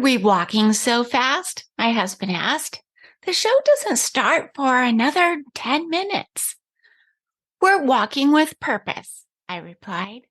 we walking so fast? My husband asked. The show doesn't start for another 10 minutes. We're walking with purpose, I replied.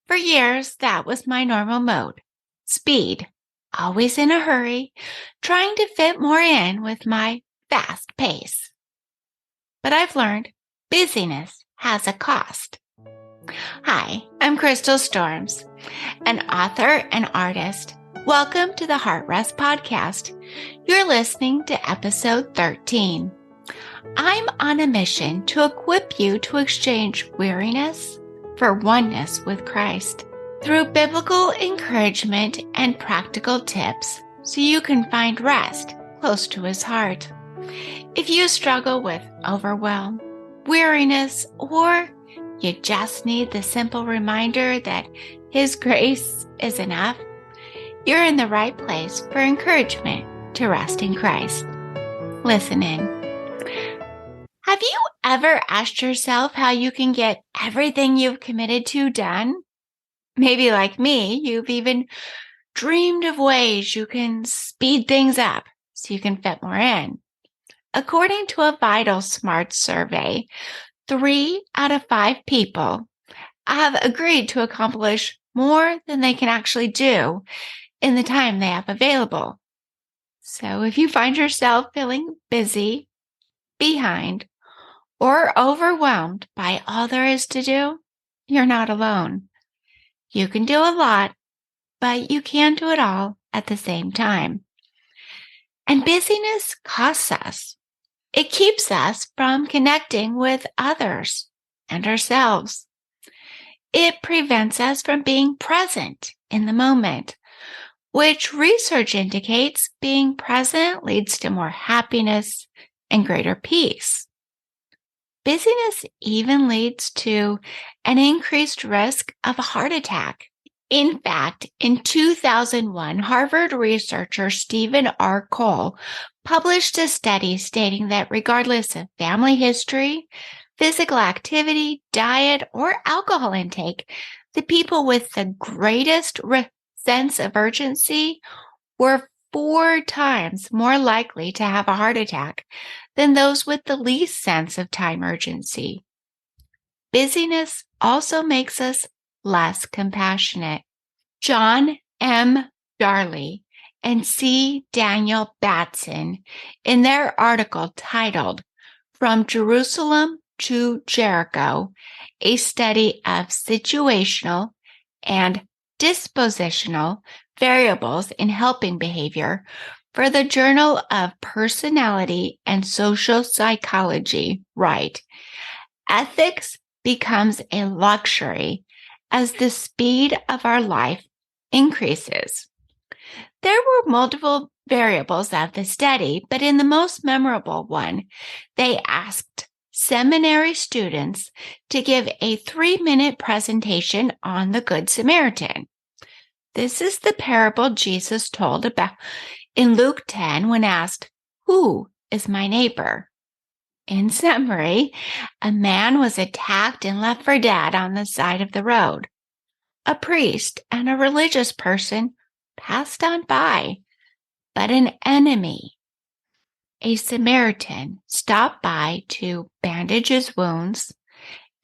For years, that was my normal mode. Speed, always in a hurry, trying to fit more in with my fast pace. But I've learned busyness has a cost. Hi, I'm Crystal Storms, an author and artist. Welcome to the Heart Rest Podcast. You're listening to episode 13. I'm on a mission to equip you to exchange weariness for oneness with Christ through biblical encouragement and practical tips so you can find rest close to His heart. If you struggle with overwhelm, weariness, or you just need the simple reminder that His grace is enough, you're in the right place for encouragement to rest in Christ. Listen in. Have you ever asked yourself how you can get everything you've committed to done? Maybe like me, you've even dreamed of ways you can speed things up so you can fit more in. According to a Vital Smart survey, 3 out of 5 people have agreed to accomplish more than they can actually do in the time they have available. So if you find yourself feeling busy, behind, or overwhelmed by all there is to do, you're not alone. You can do a lot, but you can't do it all at the same time. And busyness costs us. It keeps us from connecting with others and ourselves. It prevents us from being present in the moment, which research indicates being present leads to more happiness and greater peace. Busyness even leads to an increased risk of a heart attack. In fact, in 2001, Harvard researcher Stephen R. Cole published a study stating that regardless of family history, physical activity, diet, or alcohol intake, the people with the greatest sense of urgency were 4 times more likely to have a heart attack than those with the least sense of time urgency. Busyness also makes us less compassionate. John M. Darley and C. Daniel Batson, in their article titled From Jerusalem to Jericho, a study of situational and dispositional variables in helping behavior, for the Journal of Personality and Social Psychology, write, ethics becomes a luxury as the speed of our life increases. There were multiple variables of the study, but in the most memorable one, they asked seminary students to give a 3-minute presentation on the Good Samaritan. This is the parable Jesus told about in Luke 10 when asked, "Who is my neighbor?" In summary, a man was attacked and left for dead on the side of the road. A priest and a religious person passed on by, but an enemy, a Samaritan, stopped by to bandage his wounds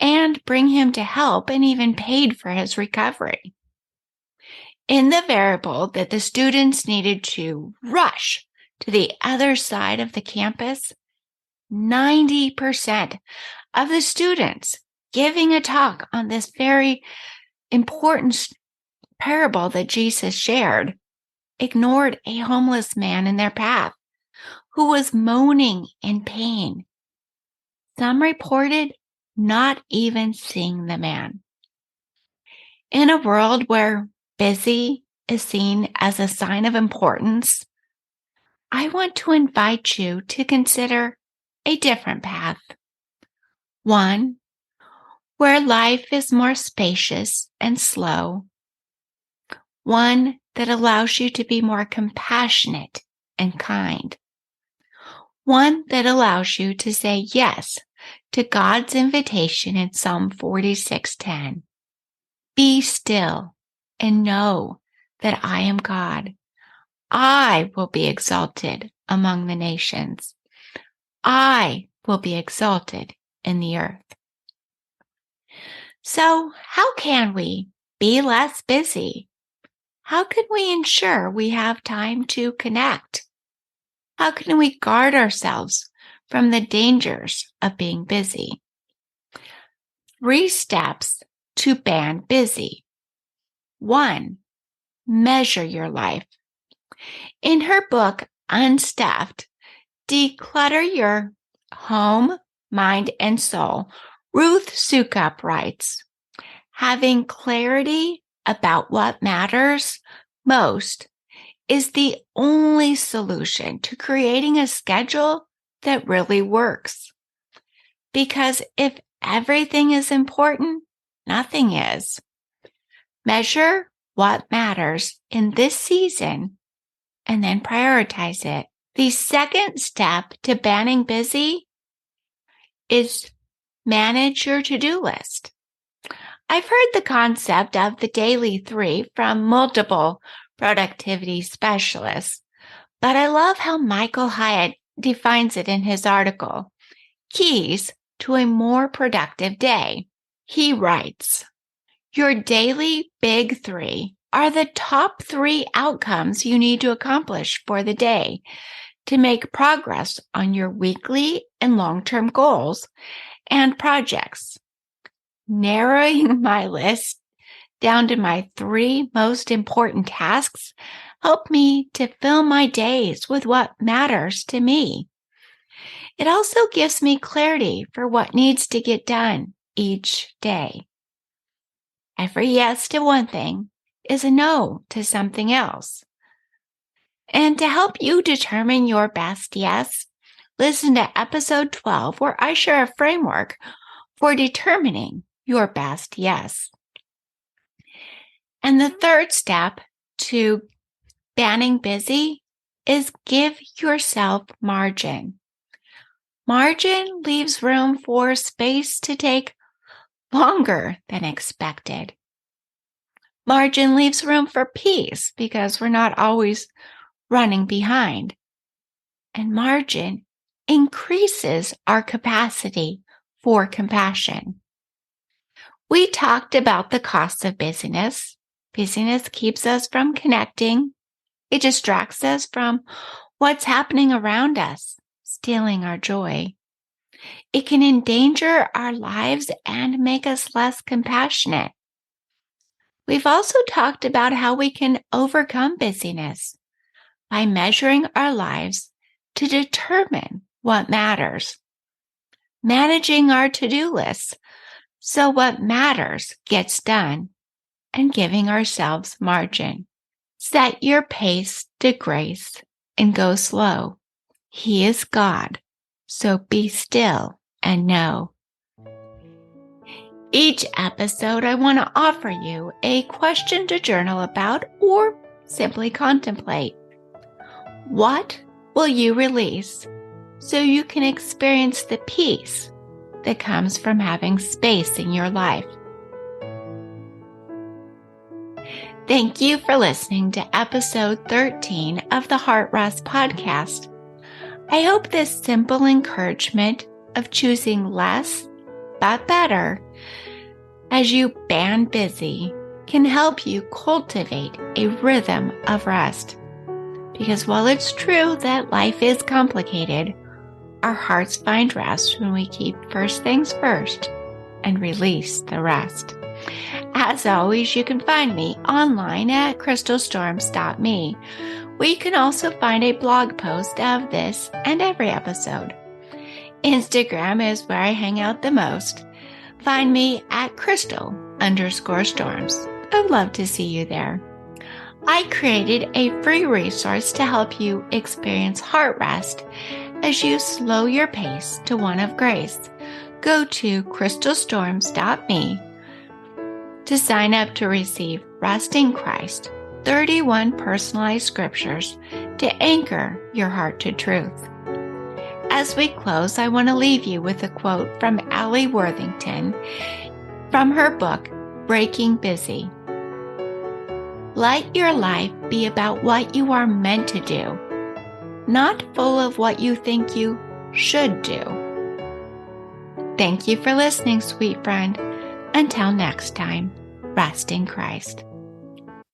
and bring him to help and even paid for his recovery. In the variable that the students needed to rush to the other side of the campus, 90% of the students giving a talk on this very important parable that Jesus shared ignored a homeless man in their path who was moaning in pain. Some reported not even seeing the man. In a world where busy is seen as a sign of importance, I want to invite you to consider a different path. One where life is more spacious and slow. One that allows you to be more compassionate and kind. One that allows you to say yes to God's invitation in Psalm 46:10. Be still and know that I am God. I will be exalted among the nations. I will be exalted in the earth. So, how can we be less busy? How can we ensure we have time to connect? How can we guard ourselves from the dangers of being busy? 3 steps to ban busy. 1. Measure your life. In her book, Unstuffed, Declutter Your Home, Mind, and Soul, Ruth Soukup writes, having clarity about what matters most is the only solution to creating a schedule that really works. Because if everything is important, nothing is. Measure what matters in this season and then prioritize it. The second step to banning busy is manage your to-do list. I've heard the concept of the daily 3 from multiple productivity specialists, but I love how Michael Hyatt defines it in his article, Keys to a More Productive Day. He writes, your daily big 3 are the top 3 outcomes you need to accomplish for the day to make progress on your weekly and long-term goals and projects. Narrowing my list down to my 3 most important tasks help me to fill my days with what matters to me. It also gives me clarity for what needs to get done each day. Every yes to one thing is a no to something else. And to help you determine your best yes, listen to episode 12, where I share a framework for determining your best yes. And the third step to banning busy is give yourself margin. Margin leaves room for space to take longer than expected. Margin leaves room for peace because we're not always running behind. And margin increases our capacity for compassion. We talked about the costs of busyness. Busyness keeps us from connecting. It distracts us from what's happening around us, stealing our joy. It can endanger our lives and make us less compassionate. We've also talked about how we can overcome busyness by measuring our lives to determine what matters, managing our to-do lists so what matters gets done, and giving ourselves margin. Set your pace to grace and go slow. He is God, so be still and know. Each episode, I want to offer you a question to journal about or simply contemplate. What will you release so you can experience the peace that comes from having space in your life? Thank you for listening to episode 13 of the Heart Rest podcast. I hope this simple encouragement of choosing less but better as you ban busy can help you cultivate a rhythm of rest. Because while it's true that life is complicated, our hearts find rest when we keep first things first and release the rest. As always, you can find me online at crystalstorms.me, where you can also find a blog post of this and every episode. Instagram is where I hang out the most. Find me at crystal_storms. I'd love to see you there. I created a free resource to help you experience heart rest as you slow your pace to one of grace. Go to crystalstorms.me to sign up to receive Rest in Christ, 31 personalized scriptures to anchor your heart to truth. As we close, I want to leave you with a quote from Allie Worthington from her book, Breaking Busy. Let your life be about what you are meant to do, not full of what you think you should do. Thank you for listening, sweet friend. Until next time, rest in Christ.